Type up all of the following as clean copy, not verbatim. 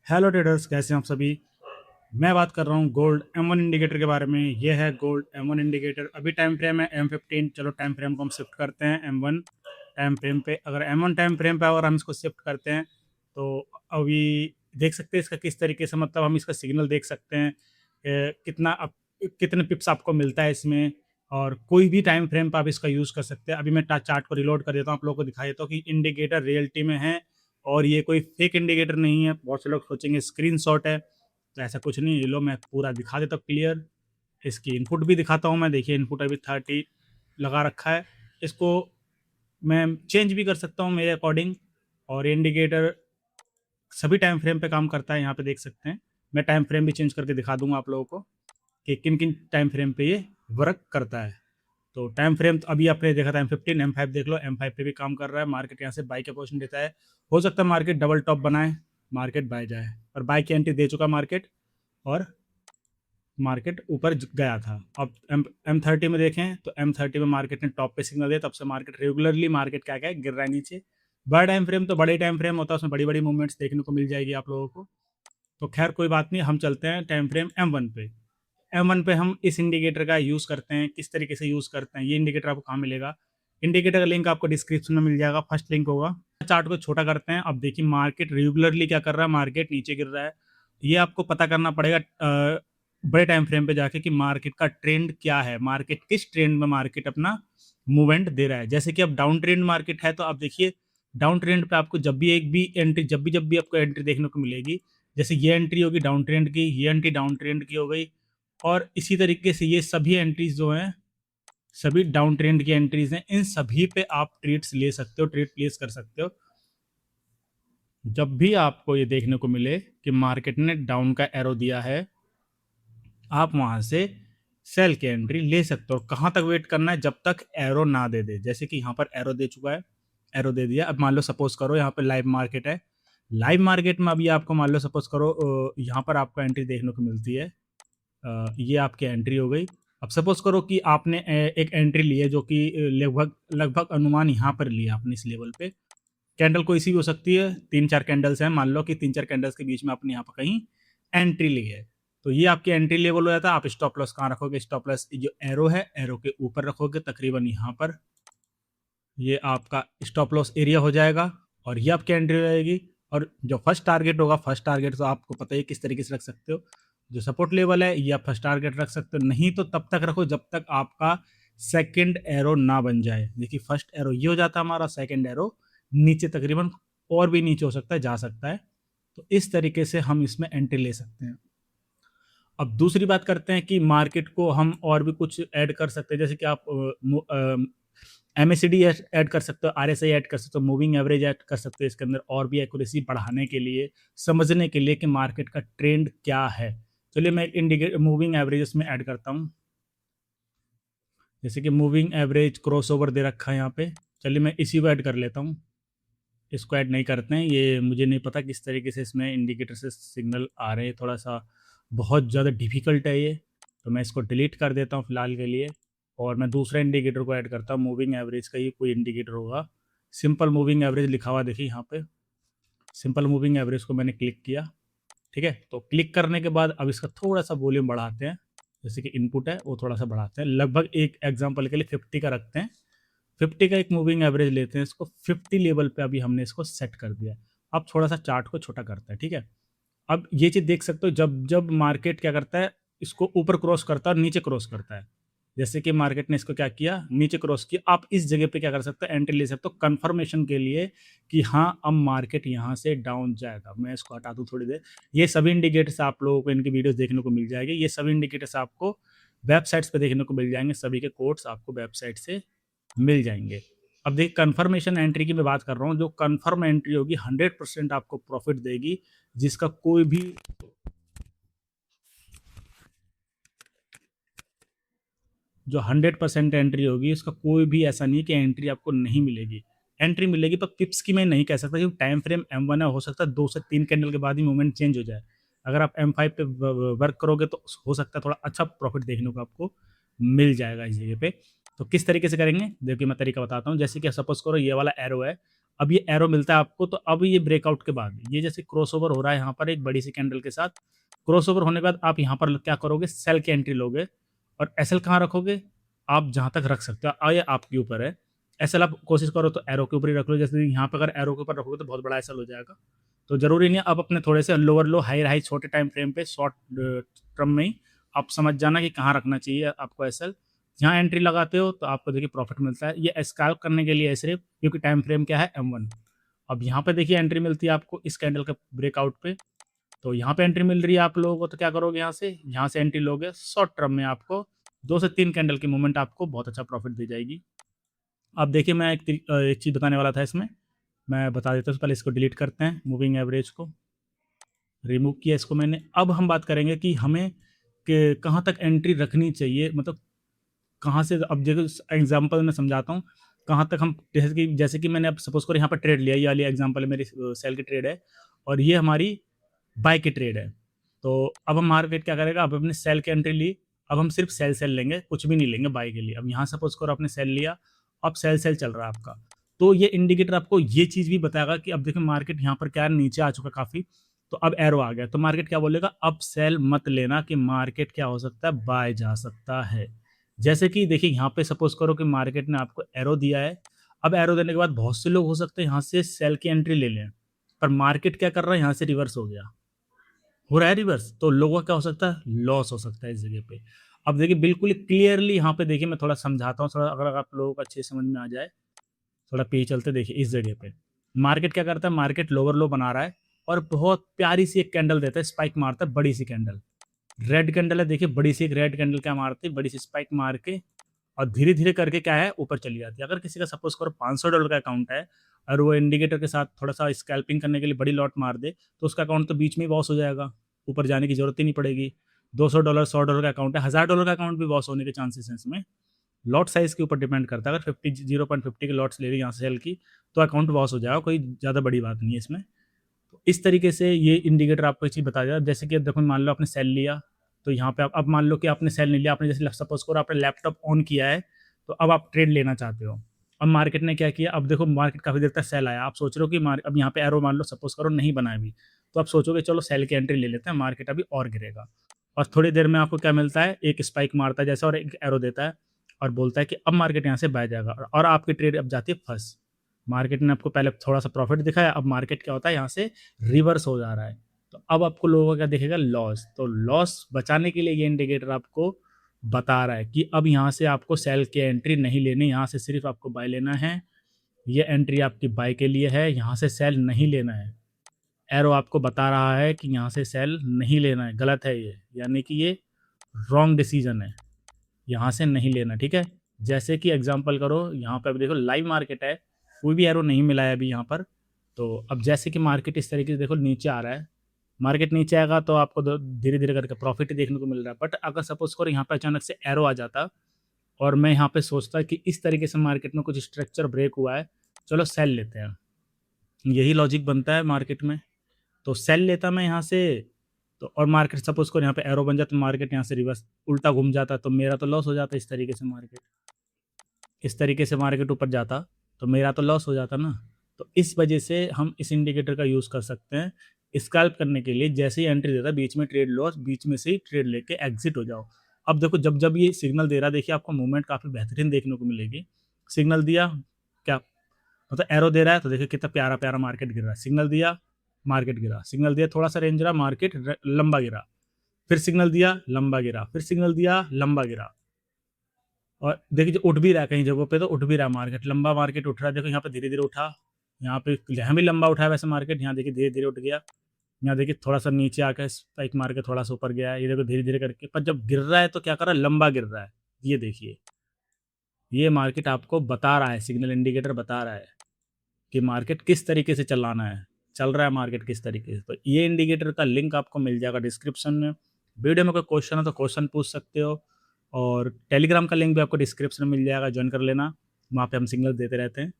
Hello traders, कैसे हैं आप सभी। मैं बात कर रहा हूँ गोल्ड M1 इंडिकेटर के बारे में। ये है गोल्ड M1 इंडिकेटर। अभी टाइम फ्रेम है M15। चलो टाइम फ्रेम को हम शिफ्ट करते हैं M1 टाइम फ्रेम पे। अगर M1 टाइम फ्रेम पे अगर हम इसको शिफ्ट करते हैं तो अभी देख सकते हैं इसका किस तरीके से, मतलब हम इसका सिग्नल देख सकते हैं कितने पिप्स आपको मिलता है इसमें। और कोई भी टाइम फ्रेम पर आप इसका यूज़ कर सकते हैं। अभी मैं चार्ट को रिलोड कर देता हूँ, आप लोगों को दिखा देता हूँ कि इंडिकेटर रियलिटी में है और ये कोई फेक इंडिकेटर नहीं है। बहुत से लोग सोचेंगे स्क्रीनशॉट है, तो ऐसा कुछ नहीं। ये लो मैं पूरा दिखा देता हूँ क्लियर। इसकी इनपुट भी दिखाता हूँ मैं। देखिए इनपुट अभी 30 लगा रखा है। इसको मैं चेंज भी कर सकता हूँ मेरे अकॉर्डिंग। और इंडिकेटर सभी टाइम फ्रेम पे काम करता है, यहाँ पे देख सकते हैं। मैं टाइम फ्रेम भी चेंज करके दिखा दूंगा आप लोगों को कि किन किन टाइम फ्रेम पे ये वर्क करता है। तो टाइम फ्रेम तो अभी आपने देखा था M15, M5 देख लो, M5 पे भी काम कर रहा है। मार्केट यहाँ से बाई का पोजीशन देता है। हो सकता है मार्केट डबल टॉप बनाए, मार्केट बाय जाए, और बाई की एंट्री दे चुका मार्केट और मार्केट ऊपर गया था। अब M30 में देखें तो M30 में मार्केट ने टॉप पे सिग्नल दिया, तब से मार्केट रेगुलरली मार्केट क्या क्या गिर रहा है नीचे। बड़ा टाइम फ्रेम तो बड़े टाइम फ्रेम होता है, उसमें बड़ी बड़ी मूवमेंट्स देखने को मिल जाएगी आप लोगों को। तो खैर कोई बात नहीं, हम चलते हैं टाइम फ्रेम M1 पे। M1 पे हम इस इंडिकेटर का यूज़ करते हैं। किस तरीके से यूज़ करते हैं, ये इंडिकेटर आपको कहाँ मिलेगा। इंडिकेटर का लिंक आपको डिस्क्रिप्शन में मिल जाएगा, फर्स्ट लिंक होगा। चार्ट को छोटा करते हैं। अब देखिए मार्केट रेगुलरली क्या कर रहा है, मार्केट नीचे गिर रहा है। ये आपको पता करना पड़ेगा बड़े टाइम फ्रेम पे जाके कि मार्केट का ट्रेंड क्या है, मार्केट किस ट्रेंड में मार्केट अपना मूवमेंट दे रहा है। जैसे कि अब डाउन ट्रेंड मार्केट है, तो आप देखिए डाउन ट्रेंड पे आपको जब भी आपको एंट्री देखने को मिलेगी, जैसे ये एंट्री होगी डाउन ट्रेंड की, ये एंट्री डाउन ट्रेंड की हो गई, और इसी तरीके से ये सभी एंट्रीज जो हैं सभी डाउन ट्रेंड की एंट्रीज हैं। इन सभी पे आप ट्रेड्स ले सकते हो, ट्रेड प्लेस कर सकते हो। जब भी आपको ये देखने को मिले कि मार्केट ने डाउन का एरो दिया है, आप वहां से सेल की एंट्री ले सकते हो। कहाँ तक वेट करना है, जब तक एरो ना दे दे। जैसे कि यहाँ पर एरो दे चुका है, एरो दे दिया। अब मान लो सपोज करो यहाँ पे लाइव मार्केट है, लाइव मार्केट में अभी आपको मान लो सपोज करो यहाँ पर आपको एंट्री देखने को मिलती है। ये आपकी एंट्री हो गई। अब सपोज करो कि आपने एक एंट्री ली है जो कि लगभग लगभग अनुमान यहाँ पर लिया आपने इस लेवल पे। कैंडल कोई सी भी हो सकती है, 3-4 कैंडल्स हैं, मान लो कि 3-4 कैंडल्स के बीच में आपने यहाँ पर कहीं एंट्री ली है। तो ये आपकी एंट्री लेवल हो जाता है। आप स्टॉप लॉस कहाँ रखोगे, स्टॉप लॉस जो एरो है एरो के ऊपर रखोगे, तकरीबन यहाँ पर। ये आपका स्टॉप लॉस एरिया हो जाएगा और ये आपकी एंट्री हो जाएगी। और जो फर्स्ट टारगेट होगा, फर्स्ट टारगेट तो आपको पता ही किस तरीके से रख सकते हो। जो सपोर्ट लेवल है ये आप फर्स्ट टारगेट रख सकते हो, नहीं तो तब तक रखो जब तक आपका सेकंड एरो ना बन जाए। देखिए फर्स्ट एरो ये हो जाता है हमारा, सेकंड एरो नीचे तकरीबन और भी नीचे हो सकता है, जा सकता है। तो इस तरीके से हम इसमें एंट्री ले सकते हैं। अब दूसरी बात करते हैं कि मार्केट को हम और भी कुछ ऐड कर सकते हैं। जैसे कि आप MACD ऐड कर सकते हो, RSI ऐड कर सकते हो, मूविंग एवरेज ऐड कर सकते हो इसके अंदर, और भी एक्यूरेसी बढ़ाने के लिए, समझने के लिए कि मार्केट का ट्रेंड क्या है। चलिए मैं इंडिकेट मूविंग एवरेज इसमें ऐड करता हूँ। जैसे कि मूविंग एवरेज क्रॉसओवर दे रखा है यहाँ पे। चलिए मैं इसी को ऐड कर लेता हूँ। इसको ऐड नहीं करते हैं, ये मुझे नहीं पता किस तरीके से इसमें इंडिकेटर से सिग्नल आ रहे हैं, थोड़ा सा बहुत ज़्यादा डिफिकल्ट है ये। तो मैं इसको डिलीट कर देता हूँ फिलहाल के लिए, और मैं दूसरा इंडिकेटर को ऐड करता हूँ। मूविंग एवरेज का ही कोई इंडिकेटर होगा, सिंपल मूविंग एवरेज लिखा हुआ देखिए यहाँ पे। सिंपल मूविंग एवरेज को मैंने क्लिक किया, ठीक है। तो क्लिक करने के बाद अब इसका थोड़ा सा वॉल्यूम बढ़ाते हैं। जैसे कि इनपुट है वो थोड़ा सा बढ़ाते हैं, लगभग एक एग्जाम्पल के लिए 50 का रखते हैं। 50 का एक मूविंग एवरेज लेते हैं, इसको 50 लेवल पे अभी हमने इसको सेट कर दिया। अब थोड़ा सा चार्ट को छोटा करता है, ठीक है। अब ये चीज़ देख सकते हो, जब जब मार्केट क्या करता है, इसको ऊपर क्रॉस करता है और नीचे क्रॉस करता है। जैसे कि मार्केट ने इसको क्या किया, नीचे क्रॉस किया। आप इस जगह पे क्या कर सकते हो, एंट्री ले सकते हो कंफर्मेशन के लिए कि हाँ अब मार्केट यहाँ से डाउन जाएगा। मैं इसको हटा दूँ थोड़ी देर। ये सभी इंडिकेटर्स आप लोगों को इनकी वीडियोस देखने को मिल जाएगी। ये सभी इंडिकेटर्स आपको वेबसाइट्स पे देखने को मिल जाएंगे, सभी के कोड्स आपको वेबसाइट से मिल जाएंगे। अब देखिए कन्फर्मेशन एंट्री की मैं बात कर रहा हूँ। जो कन्फर्म एंट्री होगी 100% आपको प्रॉफिट देगी, जिसका कोई भी जो 100% एंट्री होगी उसका कोई भी ऐसा नहीं कि एंट्री आपको नहीं मिलेगी। एंट्री मिलेगी, पर पिप्स की मैं नहीं कह सकता क्योंकि टाइम फ्रेम M1 है। हो सकता है 2 से 3 कैंडल के बाद ही मूवमेंट चेंज हो जाए। अगर आप M5 पे वर्क करोगे तो हो सकता है थोड़ा अच्छा प्रॉफिट देखने को आपको मिल जाएगा इस जगह पे। तो किस तरीके से करेंगे देखिए मैं तरीका बताता हूँ। जैसे कि सपोज करो ये वाला एरो है, अब ये एरो मिलता है आपको, तो अब ये ब्रेकआउट के बाद ये जैसे क्रॉसओवर हो रहा है यहाँ पर एक बड़ी सी कैंडल के साथ, क्रॉसओवर होने के बाद आप यहाँ पर क्या करोगे, सेल की एंट्री लोगे और एसएल कहाँ रखोगे, आप जहाँ तक रख सकते हो, ये आपके ऊपर है। एसएल आप कोशिश करो तो एरो के ऊपर ही रख लो, जैसे यहाँ पे अगर एरो के ऊपर रखोगे तो बहुत बड़ा एसएल हो जाएगा, तो ज़रूरी नहीं है। आप अपने थोड़े से लोअर लो, हाई हाई छोटे टाइम फ्रेम पे शॉर्ट टर्म में ही आप समझ जाना कि कहाँ रखना चाहिए आपको एसएल। जहाँ एंट्री लगाते हो तो आपको देखिए प्रॉफिट मिलता है। ये स्कैल्प करने के लिए है सिर्फ, क्योंकि टाइम फ्रेम क्या है M1। अब यहाँ पे देखिए एंट्री मिलती है आपको इस कैंडल के ब्रेकआउट पे, तो यहाँ पे एंट्री मिल रही है आप लोगों को, तो क्या करोगे, यहाँ से एंट्री लोगे शॉर्ट टर्म में, आपको 2 से 3 कैंडल की मूवमेंट आपको बहुत अच्छा प्रॉफिट दी जाएगी। अब देखिए मैं एक चीज़ बताने वाला था इसमें, मैं बता देता हूँ। पहले इसको डिलीट करते हैं, मूविंग एवरेज को रिमूव किया इसको मैंने। अब हम बात करेंगे कि हमें कहाँ तक एंट्री रखनी चाहिए, मतलब कहाँ से। अब देखो एग्जांपल मैं समझाता हूँ कहाँ तक हम, जैसे कि मैंने अब सपोज करो यहाँ पर ट्रेड लिया, ये वाली एग्जांपल है मेरी सेल की ट्रेड है और ये हमारी बाय की ट्रेड है। तो अब हम मार्केट क्या करेगा, अब अपने सेल की एंट्री ली, अब हम सिर्फ सेल लेंगे, कुछ भी नहीं लेंगे बाय के लिए। अब यहाँ सपोज करो आपने सेल लिया, अब सेल चल रहा है आपका, तो ये इंडिकेटर आपको ये चीज़ भी बताएगा कि अब देखो मार्केट यहाँ पर क्या है, नीचे आ चुका काफ़ी, तो अब एरो आ गया, तो मार्केट क्या बोलेगा, अब सेल मत लेना, कि मार्केट क्या हो सकता है, बाय जा सकता है। जैसे कि देखिए यहाँ पे सपोज करो कि मार्केट ने आपको एरो दिया है, अब एरो देने के बाद बहुत से लोग हो सकते हैं यहाँ से सेल की एंट्री ले लें, पर मार्केट क्या कर रहा है, यहाँ से रिवर्स हो रहा है रिवर्स, तो लोगों का क्या हो सकता है, लॉस हो सकता है इस जगह पे। अब देखिए बिल्कुल क्लियरली यहाँ पे देखिए, मैं थोड़ा समझाता हूँ, थोड़ा अगर आप लोगों को अच्छे समझ में आ जाए, थोड़ा पीछे चलते देखिए इस जगह पे मार्केट क्या करता है, मार्केट लोअर लो बना रहा है और बहुत प्यारी सी एक कैंडल देता है, स्पाइक मारता है, बड़ी सी कैंडल, रेड कैंडल है, देखिए बड़ी सी एक रेड कैंडल क्या मारती है, बड़ी सी स्पाइक मार के और धीरे धीरे करके क्या है, ऊपर चली जाती है। अगर किसी का सपोज करो $500 का अकाउंट है और वो इंडिकेटर के साथ थोड़ा सा स्कैल्पिंग करने के लिए बड़ी लॉट मार दे, तो उसका अकाउंट तो बीच में ही लॉस हो जाएगा, ऊपर जाने की जरूरत ही नहीं पड़ेगी। $200 $100 का अकाउंट है, $1000 का अकाउंट भी लॉस होने के चांसेस हैं इसमें। लॉट साइज के ऊपर डिपेंड करता है, अगर 0.50 के लॉट्स ले रही यहाँ से सेल की तो अकाउंट लॉस हो जाएगा, कोई ज़्यादा बड़ी बात नहीं है इसमें। तो इस तरीके से ये इंडिकेटर आपको एक चीज़ बता देगा। जैसे कि देखो मान लो आपने सेल लिया, तो यहाँ पे आप, अब मान लो कि आपने सेल नहीं लिया, आपने जैसे सपोज करो आपने लैपटॉप ऑन किया है, तो अब आप ट्रेड लेना चाहते हो। अब मार्केट ने क्या किया, अब देखो मार्केट काफ़ी देर तक सेल आया, आप सोच रहे हो कि अब यहाँ पे एरो मान लो सपोज करो नहीं बना अभी, तो आप सोचोगे चलो सेल की एंट्री ले लेते हैं, मार्केट अभी और गिरेगा। और थोड़ी देर में आपको क्या मिलता है, एक स्पाइक मारता है जैसा और एक एरो देता है और बोलता है कि अब मार्केट यहाँ से बह जाएगा, और आपकी ट्रेड अब जाती है फंस। मार्केट ने आपको पहले थोड़ा सा प्रॉफिट दिखाया, अब मार्केट क्या होता है, यहाँ से रिवर्स हो जा रहा है, तो अब आपको लोगों का क्या दिखेगा, लॉस। तो लॉस बचाने के लिए ये इंडिकेटर आपको बता रहा है कि अब यहाँ से आपको सेल की एंट्री नहीं लेनी, यहाँ से सिर्फ आपको बाय लेना है। ये एंट्री आपकी बाय के लिए है, यहाँ से सेल नहीं लेना है। एरो आपको बता रहा है कि यहाँ से सेल नहीं लेना है, गलत है ये, यानी कि ये रॉन्ग डिसीजन है, यहाँ से नहीं लेना, ठीक है। जैसे कि एग्जांपल करो यहाँ पे, अभी देखो लाइव मार्केट है, कोई भी एरो नहीं मिला है अभी यहाँ पर। तो अब जैसे कि मार्केट इस तरीके से देखो नीचे आ रहा है, मार्केट नीचे आएगा तो आपको धीरे धीरे करके प्रॉफिट देखने को मिल रहा है। बट अगर सपोज करो यहाँ पे अचानक से एरो आ जाता और मैं यहाँ पे सोचता कि इस तरीके से मार्केट में कुछ स्ट्रक्चर ब्रेक हुआ है, चलो सेल लेते हैं, यही लॉजिक बनता है मार्केट में। तो सेल लेता मैं यहाँ से, तो और मार्केट सपोज करो यहाँ पे एरो बन जाता, तो मार्केट यहाँ से रिवर्स उल्टा घूम जाता, तो मेरा तो लॉस हो जाता। इस तरीके से मार्केट ऊपर जाता तो मेरा तो लॉस हो जाता ना। तो इस वजह से हम इस इंडिकेटर का यूज़ कर सकते हैं स्कैल्प करने के लिए। जैसे ही एंट्री देता है बीच में ट्रेड लॉस, बीच में से ही ट्रेड लेके एग्जिट हो जाओ। अब देखो जब जब ये सिग्नल दे रहा है, देखिए आपको मूवमेंट काफ़ी बेहतरीन देखने को मिलेगी। सिग्नल दिया क्या, मतलब एरो दे रहा है, तो देखिए कितना प्यारा प्यारा मार्केट गिर रहा है। सिग्नल दिया, मार्केट गिरा, सिग्नल दिया, थोड़ा सा रेंज रहा, मार्केट लंबा गिरा, फिर सिग्नल दिया, लंबा गिरा, फिर सिग्नल दिया, लंबा गिरा। और देखिए जो उठ भी रहा है कहीं जगहों पे, तो उठ भी रहा है मार्केट, लंबा मार्केट उठ रहा है। देखो यहाँ पे धीरे धीरे उठा, यहाँ भी लंबा उठा है वैसे मार्केट, यहाँ देखिए धीरे धीरे उठ गया। यहाँ देखिए थोड़ा सा नीचे आकर स्पाइक मार के थोड़ा सा ऊपर गया है, ये देखो धीरे धीरे करके। पर जब गिर रहा है तो क्या कर रहा है, लंबा गिर रहा है। ये देखिए, ये मार्केट आपको बता रहा है, सिग्नल इंडिकेटर बता रहा है कि मार्केट किस तरीके से चलाना है, चल रहा है मार्केट किस तरीके से। तो ये इंडिकेटर का लिंक आपको मिल जाएगा डिस्क्रिप्शन में। वीडियो में कोई क्वेश्चन है तो क्वेश्चन पूछ सकते हो, और टेलीग्राम का लिंक भी आपको डिस्क्रिप्शन में मिल जाएगा, ज्वाइन कर लेना, वहाँ पे हम सिग्नल देते रहते हैं।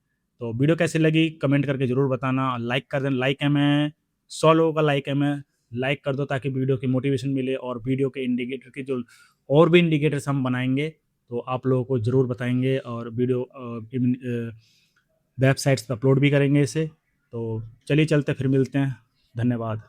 तो वीडियो कैसी लगी कमेंट करके ज़रूर बताना, लाइक कर देना। लाइक है मैं 100 लोगों का लाइक है मैं, लाइक कर दो ताकि वीडियो की मोटिवेशन मिले, और वीडियो के इंडिकेटर की जो और भी इंडिकेटर्स हम बनाएंगे तो आप लोगों को ज़रूर बताएंगे। और वीडियो वेबसाइट्स पे अपलोड भी करेंगे इसे। तो चलिए चलते, फिर मिलते हैं। धन्यवाद।